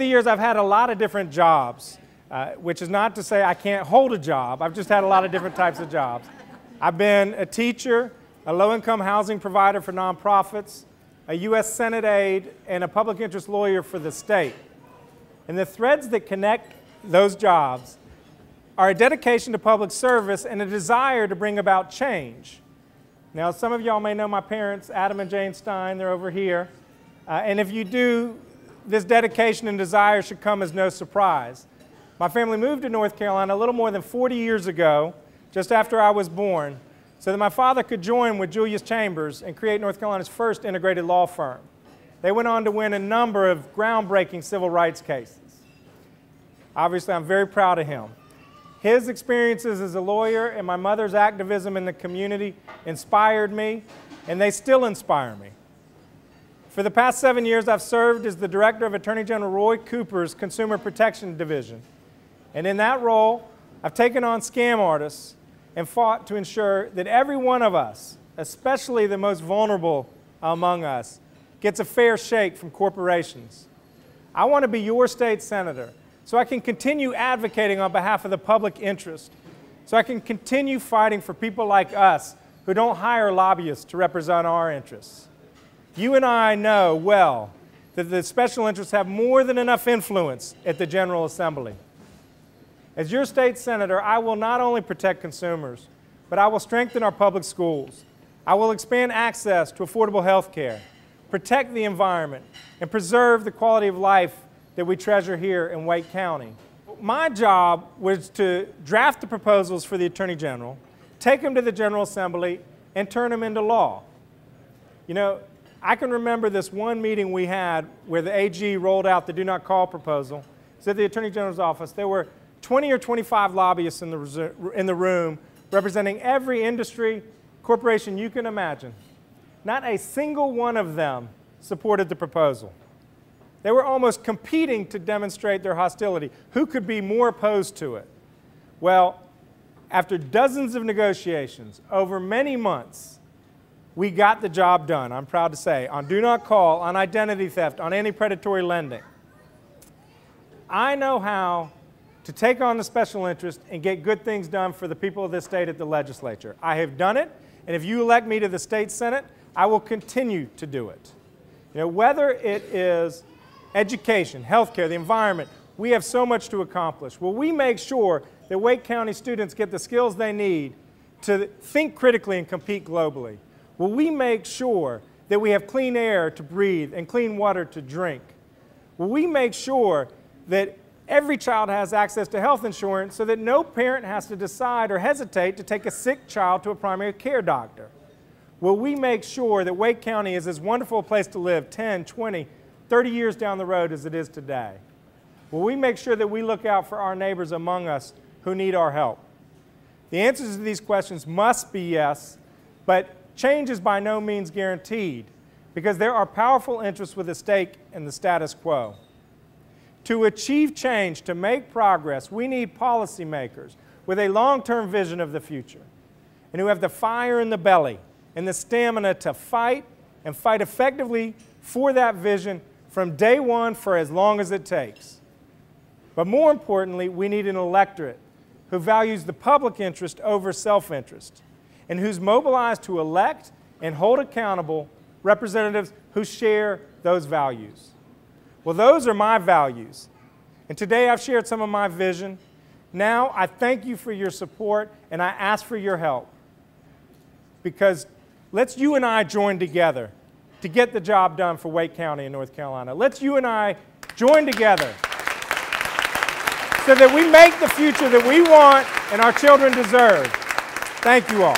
the years, I've had a lot of different jobs, which is not to say I can't hold a job. I've just had a lot of different types of jobs. I've been a teacher, a low-income housing provider for nonprofits, a U.S. Senate aide, and a public interest lawyer for the state. And the threads that connect those jobs are a dedication to public service and a desire to bring about change. Now, some of y'all may know my parents, Adam and Jane Stein. They're over here. And if you do, this dedication and desire should come as no surprise. My family moved to North Carolina a little more than 40 years ago, just after I was born, so that my father could join with Julius Chambers and create North Carolina's first integrated law firm. They went on to win a number of groundbreaking civil rights cases. Obviously, I'm very proud of him. His experiences as a lawyer and my mother's activism in the community inspired me, and they still inspire me. For the past 7 years, I've served as the director of Attorney General Roy Cooper's Consumer Protection Division. And in that role, I've taken on scam artists and fought to ensure that every one of us, especially the most vulnerable among us, gets a fair shake from corporations. I want to be your state senator so I can continue advocating on behalf of the public interest, so I can continue fighting for people like us who don't hire lobbyists to represent our interests. You and I know well that the special interests have more than enough influence at the General Assembly. As your state senator, I will not only protect consumers, but I will strengthen our public schools. I will expand access to affordable health care, protect the environment, and preserve the quality of life that we treasure here in Wake County. My job was to draft the proposals for the Attorney General, take them to the General Assembly, and turn them into law. You know, I can remember this one meeting we had where the AG rolled out the do not call proposal. It's at the Attorney General's office. There were 20 or 25 lobbyists in the room representing every industry, corporation you can imagine. Not a single one of them supported the proposal. They were almost competing to demonstrate their hostility. Who could be more opposed to it? Well, after dozens of negotiations over many months, we got the job done, I'm proud to say, on do not call, on identity theft, on anti-predatory lending. I know how to take on the special interest and get good things done for the people of this state at the legislature. I have done it, and if you elect me to the state senate, I will continue to do it. You know, whether it is education, healthcare, the environment, we have so much to accomplish. Will we make sure that Wake County students get the skills they need to think critically and compete globally? Will we make sure that we have clean air to breathe and clean water to drink? Will we make sure that every child has access to health insurance so that no parent has to decide or hesitate to take a sick child to a primary care doctor? Will we make sure that Wake County is as wonderful a place to live 10, 20, 30 years down the road as it is today? Will we make sure that we look out for our neighbors among us who need our help? The answers to these questions must be yes, but change is by no means guaranteed because there are powerful interests with a stake in the status quo. To achieve change, to make progress, we need policymakers with a long-term vision of the future and who have the fire in the belly and the stamina to fight and fight effectively for that vision from day one for as long as it takes. But more importantly, we need an electorate who values the public interest over self-interest and who's mobilized to elect and hold accountable representatives who share those values. Well, those are my values. And today I've shared some of my vision. Now I thank you for your support and I ask for your help. Because let's you and I join together to get the job done for Wake County in North Carolina. Let's you and I join together so that we make the future that we want and our children deserve. Thank you all.